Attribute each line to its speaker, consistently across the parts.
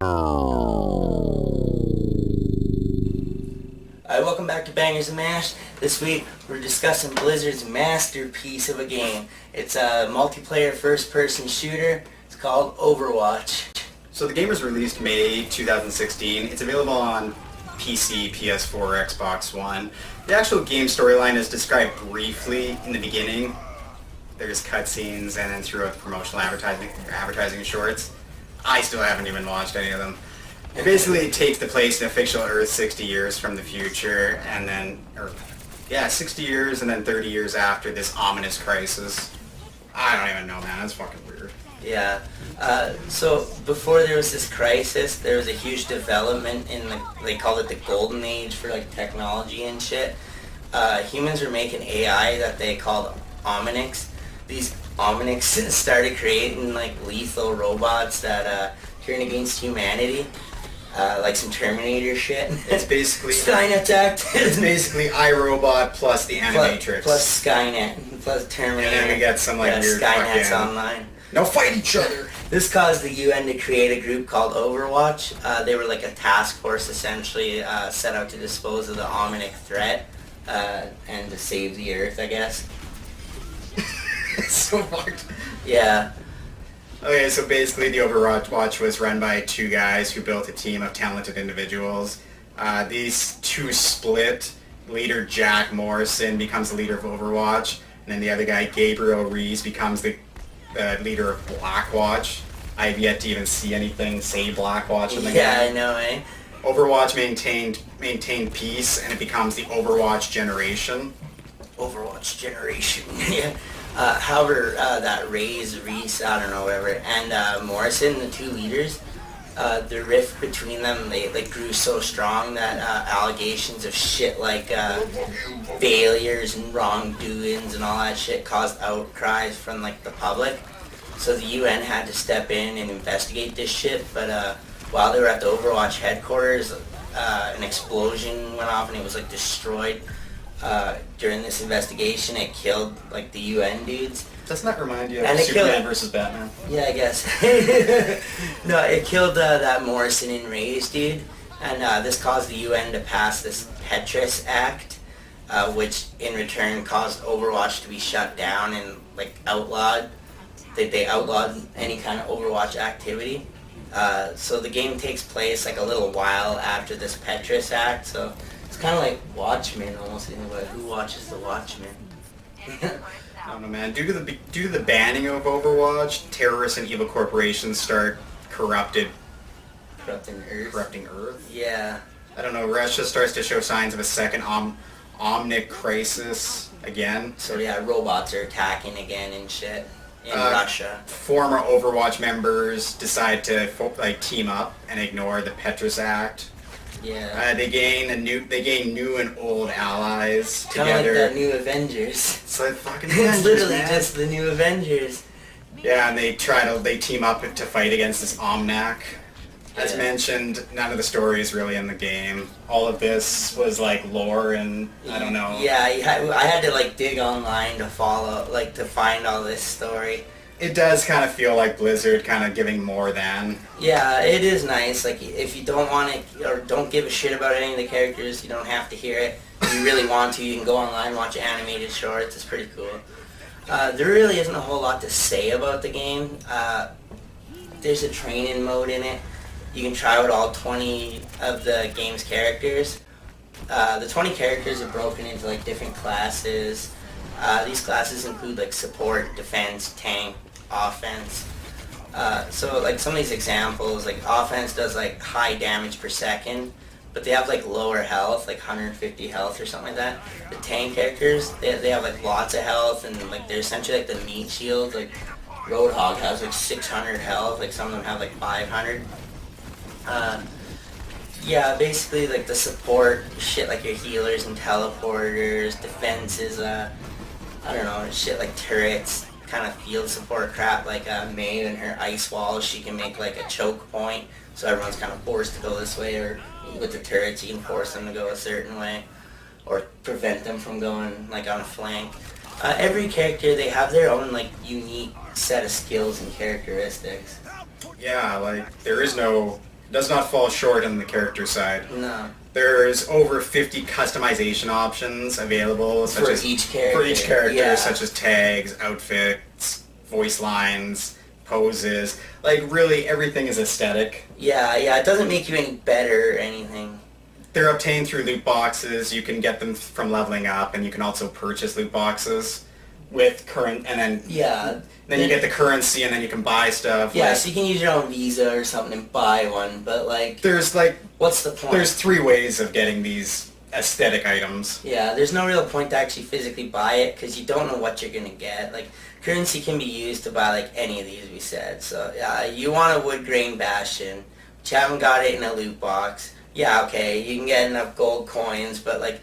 Speaker 1: Welcome back to Bangerz and Mash. This week we're discussing Blizzard's masterpiece of a game. It's a multiplayer first-person shooter. It's called Overwatch.
Speaker 2: So the game was released May 2016. It's available on PC, PS4, Xbox One. The actual game storyline is described briefly in the beginning. There's cutscenes and then throughout the promotional advertising shorts. I still haven't even watched any of them. It basically takes the place in a fictional Earth 60 years from the future, and then, 60 years and then 30 years after this ominous crisis. I don't even know, man. That's fucking weird.
Speaker 1: Yeah. So before there was this crisis, there was a huge development in they called it the golden age for like technology and shit. Humans were making AI that they called Omnics. These Omnics started creating like lethal robots that turn against humanity. Like some Terminator shit.
Speaker 2: It's basically
Speaker 1: Skynet act.
Speaker 2: It's basically iRobot plus the Animatrix.
Speaker 1: Plus Skynet. Plus Terminator.
Speaker 2: And then we get some like weird
Speaker 1: Skynet's
Speaker 2: fucking...
Speaker 1: online.
Speaker 2: Now fight each other!
Speaker 1: This caused the UN to create a group called Overwatch. They were like a task force essentially set out to dispose of the Omnic threat and to save the Earth, I guess.
Speaker 2: It's so fucked.
Speaker 1: Yeah.
Speaker 2: Okay, so basically the Overwatch was run by two guys who built a team of talented individuals. These two split. Leader Jack Morrison becomes the leader of Overwatch, and then the other guy, Gabriel Rees, becomes the leader of Blackwatch. I've yet to even see anything say Blackwatch in the game.
Speaker 1: Yeah, I know, eh?
Speaker 2: Overwatch maintained peace, and it becomes the Overwatch generation.
Speaker 1: Overwatch generation. Yeah. However, that Rees, I don't know, whatever, and Morrison, the two leaders, the rift between them, they grew so strong that allegations of shit like failures and wrongdoings and all that shit caused outcries from like the public. So the UN had to step in and investigate this shit, but while they were at the Overwatch headquarters, an explosion went off and it was like destroyed. During this investigation, it killed like the UN dudes.
Speaker 2: Doesn't that remind you of Superman versus Batman?
Speaker 1: Yeah, I guess. No, it killed that Morrison and Reyes dude, and this caused the UN to pass this Petrus Act, which in return caused Overwatch to be shut down and like outlawed. They outlawed any kind of Overwatch activity. So the game takes place like a little while after this Petrus Act. So. Kind of like Watchmen, almost in a way. Who watches the Watchmen?
Speaker 2: I don't know, man. Due to the banning of Overwatch, terrorists and evil corporations start corrupting Earth.
Speaker 1: Yeah.
Speaker 2: I don't know. Russia starts to show signs of a second Omnic crisis again.
Speaker 1: So yeah, robots are attacking again and shit in Russia.
Speaker 2: Former Overwatch members decide to team up and ignore the Petrus Act.
Speaker 1: Yeah.
Speaker 2: They gain new and old allies
Speaker 1: Kinda
Speaker 2: together.
Speaker 1: like the new Avengers.
Speaker 2: It's like fucking Avengers,
Speaker 1: It's literally
Speaker 2: man.
Speaker 1: just the new Avengers.
Speaker 2: Yeah, and they team up to fight against this Omnac. As mentioned, none of the story is really in the game. All of this was like lore and I don't know.
Speaker 1: Yeah, I had to like dig online to find all this story.
Speaker 2: It does kind of feel like Blizzard kind of giving more than.
Speaker 1: Yeah, it is nice. Like, if you don't want it, or don't give a shit about any of the characters, you don't have to hear it. If you really want to, you can go online, watch animated shorts. It's pretty cool. There really isn't a whole lot to say about the game. There's a training mode in it. You can try out all 20 of the game's characters. The 20 characters are broken into, like, different classes. These classes include, like, support, defense, tank, offense. So like some of these examples, like offense does like high damage per second, but they have like lower health, like 150 health or something like that. The tank characters, they have like lots of health, and like they're essentially like the meat shield. Like Roadhog has like 600 health, like some of them have like 500. Yeah, basically like the support shit, like your healers and teleporters, defenses, I don't know, shit like turrets, kind of field support crap, like Maeve and her ice walls, she can make like a choke point, so everyone's kind of forced to go this way, or with the turrets you can force them to go a certain way, or prevent them from going like on a flank. Every character, they have their own like unique set of skills and characteristics.
Speaker 2: Yeah, like there is no does not fall short on the character side.
Speaker 1: No.
Speaker 2: There's over 50 customization options available, such
Speaker 1: For
Speaker 2: as
Speaker 1: each character.
Speaker 2: for each character,
Speaker 1: Yeah.
Speaker 2: such as tags, outfits, voice lines, poses. Like really, everything is aesthetic.
Speaker 1: Yeah, it doesn't make you any better or anything.
Speaker 2: They're obtained through loot boxes. You can get them from leveling up, and you can also purchase loot boxes with current, and then
Speaker 1: Yeah.
Speaker 2: then you get the currency, and then you can buy stuff.
Speaker 1: Yeah,
Speaker 2: like,
Speaker 1: so you can use your own Visa or something and buy one, but like,
Speaker 2: there's like
Speaker 1: what's the point?
Speaker 2: there's 3 ways of getting these aesthetic items.
Speaker 1: Yeah, there's no real point to actually physically buy it because you don't know what you're gonna get. Like, currency can be used to buy like any of these we said. So yeah, you want a wood grain bastion, but you haven't got it in a loot box. Yeah, okay, you can get enough gold coins, but like,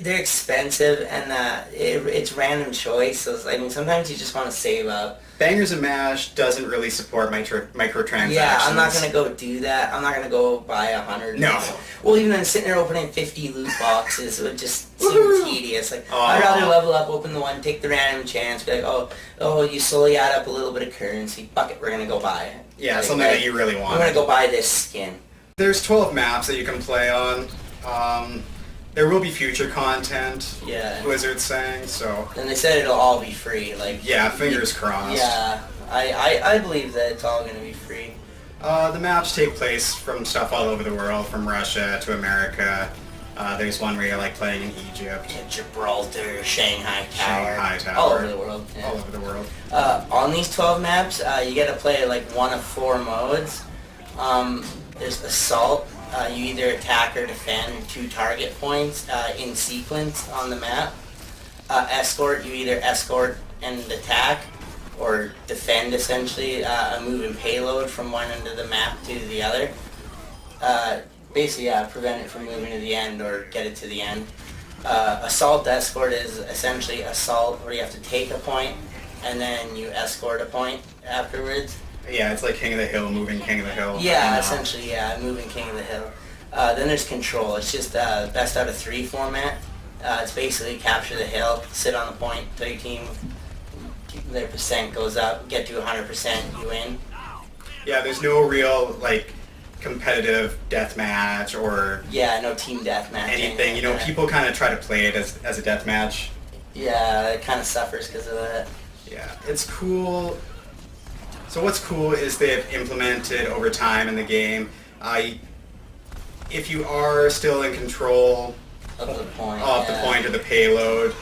Speaker 1: they're expensive and it's random choice. So I mean, sometimes you just want to save up.
Speaker 2: Bangerz and Mash doesn't really support microtransactions.
Speaker 1: Yeah, I'm not gonna go do that. I'm not gonna go buy 100.
Speaker 2: No.
Speaker 1: Well, even then, sitting there opening 50 loot boxes would just seem tedious. Like,
Speaker 2: Aw.
Speaker 1: I'd rather level up, open the one, take the random chance, be like, oh, you slowly add up a little bit of currency. Fuck it, we're gonna go buy it.
Speaker 2: Yeah,
Speaker 1: Like,
Speaker 2: something that you really want.
Speaker 1: I'm gonna go buy this skin.
Speaker 2: There's 12 maps that you can play on. There will be future content,
Speaker 1: Yeah.
Speaker 2: Blizzard's saying, so
Speaker 1: And they said it'll all be free. Like,
Speaker 2: yeah, fingers crossed.
Speaker 1: yeah, I believe that it's all gonna be free.
Speaker 2: The maps take place from stuff all over the world, from Russia to America. There's one where you're like playing in Egypt.
Speaker 1: Yeah, Gibraltar, Shanghai Tower.
Speaker 2: Shanghai Tower.
Speaker 1: All over the world. Yeah.
Speaker 2: All over the world.
Speaker 1: On these 12 maps, you get to play like one of 4 modes. There's Assault. You either attack or defend 2 target points in sequence on the map. Escort, you either escort and attack, or defend essentially a moving payload from one end of the map to the other. Basically, yeah, prevent it from moving to the end or get it to the end. Assault Escort is essentially assault, where you have to take a point and then you escort a point afterwards.
Speaker 2: Yeah, it's like King of the Hill, moving King of the Hill.
Speaker 1: Yeah, essentially, yeah, moving King of the Hill. Then there's Control. It's just best out of 3 format. It's basically capture the hill, sit on the point, till your team, their percent goes up, get to 100%, you win.
Speaker 2: Yeah, there's no real, like, competitive deathmatch or
Speaker 1: Yeah, no team deathmatch.
Speaker 2: anything. You know, people kind of try to play it as a deathmatch.
Speaker 1: Yeah, it kind of suffers because of that.
Speaker 2: Yeah, it's cool. So what's cool is they've implemented overtime in the game. If you are still in control
Speaker 1: Of the point.
Speaker 2: of the
Speaker 1: yeah.
Speaker 2: point or the payload,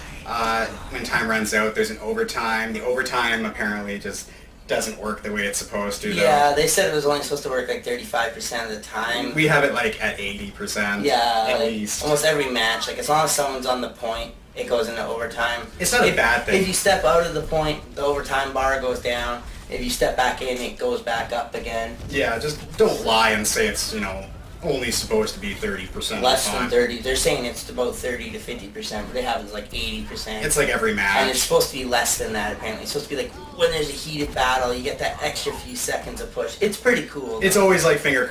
Speaker 2: when time runs out, there's an overtime. The overtime apparently just doesn't work the way it's supposed to.
Speaker 1: Yeah, they said it was only supposed to work like 35% of the time.
Speaker 2: We have it like at 80%.
Speaker 1: Yeah,
Speaker 2: at
Speaker 1: like,
Speaker 2: least.
Speaker 1: almost every match. Like, as long as someone's on the point, it goes into overtime.
Speaker 2: It's not a bad thing.
Speaker 1: If you step out of the point, the overtime bar goes down. If you step back in, it goes back up again.
Speaker 2: Yeah, just don't lie and say it's, only supposed to be 30%
Speaker 1: Less
Speaker 2: of the
Speaker 1: than
Speaker 2: time.
Speaker 1: 30. They're saying it's about 30 to 50%, but they have it as like 80%.
Speaker 2: It's like every match.
Speaker 1: And it's supposed to be less than that, apparently. It's supposed to be like when there's a heated battle, you get that extra few seconds of push. It's pretty cool.
Speaker 2: It's always like fingers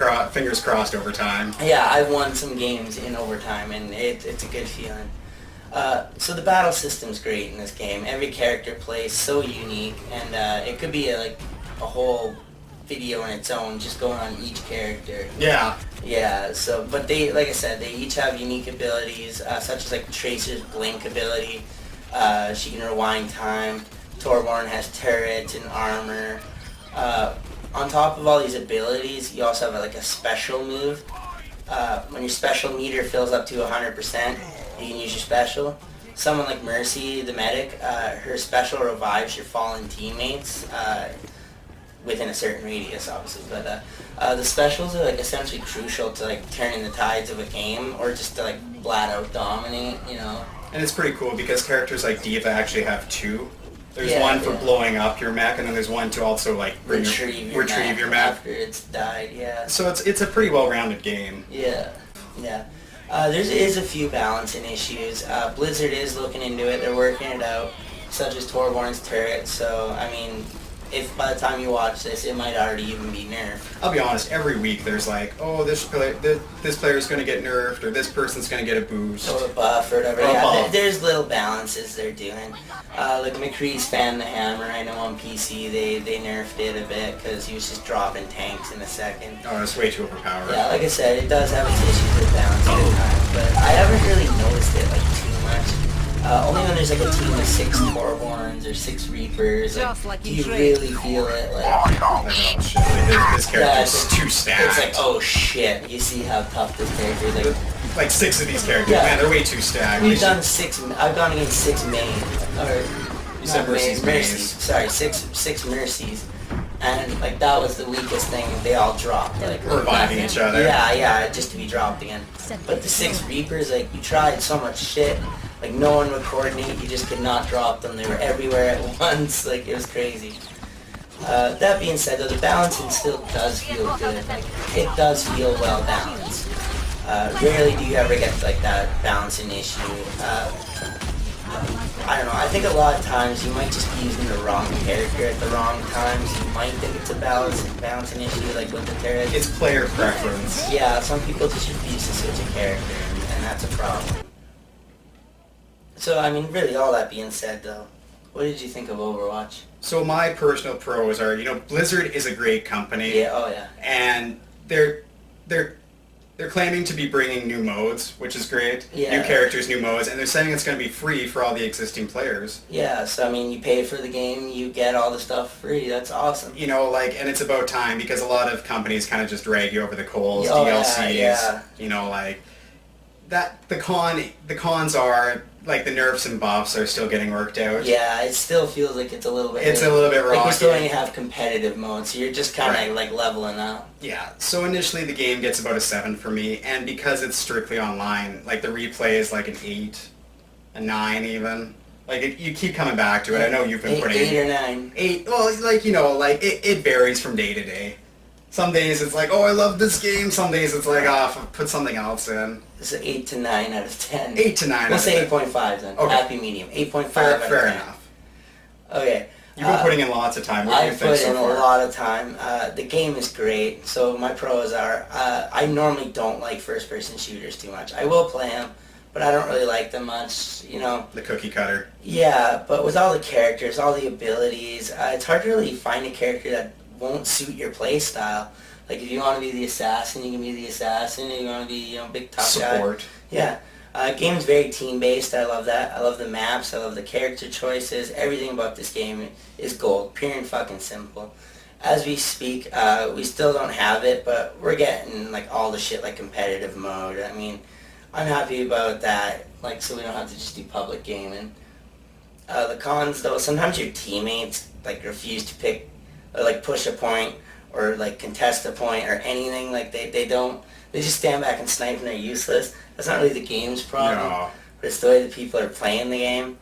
Speaker 2: crossed overtime.
Speaker 1: Yeah, I've won some games in overtime, and it's a good feeling. So the battle system's great in this game. Every character plays so unique, and it could be a whole video in its own, just going on each character.
Speaker 2: Yeah.
Speaker 1: Yeah, so, but they, like I said, they each have unique abilities, such as like Tracer's Blink ability. She can rewind time. Torbjorn has turrets and armor. On top of all these abilities, you also have like a special move. When your special meter fills up to 100%, you can use your special. Someone like Mercy, the medic, her special revives your fallen teammates within a certain radius, obviously. But the specials are like essentially crucial to like turning the tides of a game, or just to like flat out dominate,
Speaker 2: And it's pretty cool because characters like Diva actually have 2. There's
Speaker 1: Yeah,
Speaker 2: one for
Speaker 1: yeah.
Speaker 2: blowing up your mech, and then there's one to also like
Speaker 1: Retrieve your
Speaker 2: mech.
Speaker 1: after it's died. Yeah.
Speaker 2: So it's a pretty well-rounded game.
Speaker 1: Yeah. There is a few balancing issues. Blizzard is looking into it. They're working it out, such as Torbjorn's turret. So, I mean, if by the time you watch this, it might already even be nerfed.
Speaker 2: I'll be honest, every week there's like, oh, this player's going to get nerfed, or this person's going to get a boost.
Speaker 1: Or a buff or whatever.
Speaker 2: Or a
Speaker 1: Yeah,
Speaker 2: buff.
Speaker 1: there's little balances they're doing. Like McCree's Fan the Hammer, I know on PC they nerfed it a bit because he was just dropping tanks in a second.
Speaker 2: Oh, it's way too overpowered.
Speaker 1: Yeah, like I said, it does have its issues with balancing at times, but I haven't really noticed it like too much. Only when there's like a team of 6 Torborns or 6 Reapers, like, do you really feel it? Like,
Speaker 2: Like, oh shit, like, this character's too stacked.
Speaker 1: it's like, oh shit, you see how tough this character is.
Speaker 2: Like 6 of these characters,
Speaker 1: Yeah.
Speaker 2: man, they're way too stacked.
Speaker 1: We've done 6, I've gone against 6 main, or
Speaker 2: You said
Speaker 1: not
Speaker 2: Mercy's
Speaker 1: Mercies. Sorry, 6 Mercies. And like that was the weakest thing, they all dropped. Like
Speaker 2: Reviving each other.
Speaker 1: Yeah, just to be dropped again. But the 6 Reapers, like you tried so much shit, like no one would coordinate, you just could not drop them, they were everywhere at once, like it was crazy. That being said though, the balancing still does feel good, like it does feel well balanced. Rarely do you ever get like that balancing issue. I don't know, I think a lot of times you might just be using the wrong character at the wrong times. You might think it's a balancing issue like with the turret.
Speaker 2: It's player preference.
Speaker 1: Yeah, some people just refuse to switch a character, and that's a problem. So, I mean, really, all that being said, though, what did you think of Overwatch?
Speaker 2: So my personal pros are, Blizzard is a great company.
Speaker 1: Yeah, oh yeah.
Speaker 2: And they're claiming to be bringing new modes, which is great.
Speaker 1: Yeah.
Speaker 2: New characters, new modes, and they're saying it's going to be free for all the existing players.
Speaker 1: Yeah, so, I mean, you pay for the game, you get all the stuff free, that's awesome.
Speaker 2: And it's about time because a lot of companies kind of just drag you over the coals,
Speaker 1: Oh,
Speaker 2: DLCs,
Speaker 1: yeah.
Speaker 2: The cons are, like, the nerfs and buffs are still getting worked out.
Speaker 1: Yeah, it still feels like it's a little bit...
Speaker 2: It's a little bit
Speaker 1: Like,
Speaker 2: rocky.
Speaker 1: we still only have competitive mode, so you're just kind of,
Speaker 2: Right.
Speaker 1: like, leveling up.
Speaker 2: Yeah, so initially the game gets about a 7 for me, and because it's strictly online, like, the replay is like an 8, a 9 even. Like, you keep coming back to it. I know you've been putting...
Speaker 1: 8 or 9.
Speaker 2: 8, well, it varies from day to day. Some days it's like, oh, I love this game. Some days it's like, oh, put something else in.
Speaker 1: It's an 8 to 9 out of 10.
Speaker 2: 8 to 9
Speaker 1: We'll
Speaker 2: out of
Speaker 1: say
Speaker 2: 10.
Speaker 1: 8.5 then.
Speaker 2: Okay.
Speaker 1: Happy medium. 8.5 out of 10.
Speaker 2: Fair enough.
Speaker 1: Okay.
Speaker 2: You've been putting in lots of time. What do you
Speaker 1: I've
Speaker 2: think
Speaker 1: put
Speaker 2: so
Speaker 1: in
Speaker 2: far?
Speaker 1: a lot of time. The game is great. So my pros are, I normally don't like first-person shooters too much. I will play them, but I don't really like them much,
Speaker 2: The cookie cutter.
Speaker 1: Yeah, but with all the characters, all the abilities, it's hard to really find a character that won't suit your play style. Like if you want to be the assassin, you can be the assassin. If you want to be, big tough guy.
Speaker 2: Support.
Speaker 1: Yeah. Game's very team-based. I love that. I love the maps. I love the character choices. Everything about this game is gold. Pure and fucking simple. As we speak, we still don't have it, but we're getting like all the shit like competitive mode. I mean, I'm happy about that. Like, so we don't have to just do public gaming. The cons, though, sometimes your teammates like refuse to pick or like push a point or like contest a point or anything. Like they don't. They just stand back and snipe and they're useless. That's not really the game's problem,
Speaker 2: No.
Speaker 1: but it's the way that people are playing the game.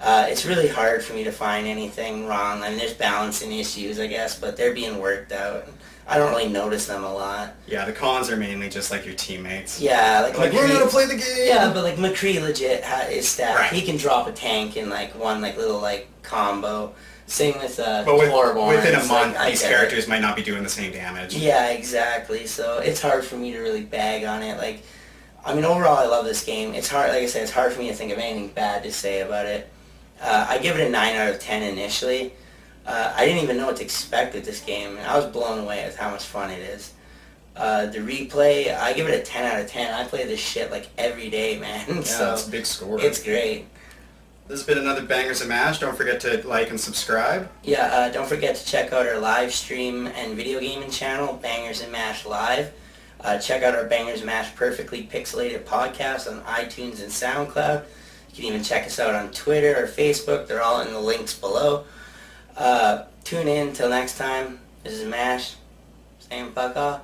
Speaker 1: It's really hard for me to find anything wrong. I mean, there's balancing issues, I guess, but they're being worked out. I don't really notice them a lot.
Speaker 2: Yeah, the cons are mainly just like your teammates.
Speaker 1: Yeah,
Speaker 2: Like, learn how to play the game!
Speaker 1: Yeah, but like McCree legit is stacked.
Speaker 2: Right.
Speaker 1: He can drop a tank in like one like little like combo. Same with
Speaker 2: But
Speaker 1: Torborn.
Speaker 2: within a
Speaker 1: It's
Speaker 2: month,
Speaker 1: like, I
Speaker 2: these
Speaker 1: get it.
Speaker 2: characters might not be doing the same damage.
Speaker 1: Yeah, exactly. So it's hard for me to really bag on it. Like, I mean, overall, I love this game. It's hard, like I said, it's hard for me to think of anything bad to say about it. I give it a 9 out of 10 initially. I didn't even know what to expect with this game, and I was blown away with how much fun it is. The replay, I give it a 10 out of 10. I play this shit like every day, man.
Speaker 2: Yeah,
Speaker 1: So
Speaker 2: that's a big score.
Speaker 1: it's great.
Speaker 2: This has been another Bangerz and Mash. Don't forget to like and subscribe.
Speaker 1: Yeah, don't forget to check out our live stream and video gaming channel, Bangerz and Mash Live. Check out our Bangerz and Mash Perfectly Pixelated podcast on iTunes and SoundCloud. You can even check us out on Twitter or Facebook. They're all in the links below. Tune in. Till next time. This is Mash. Saying fuck off.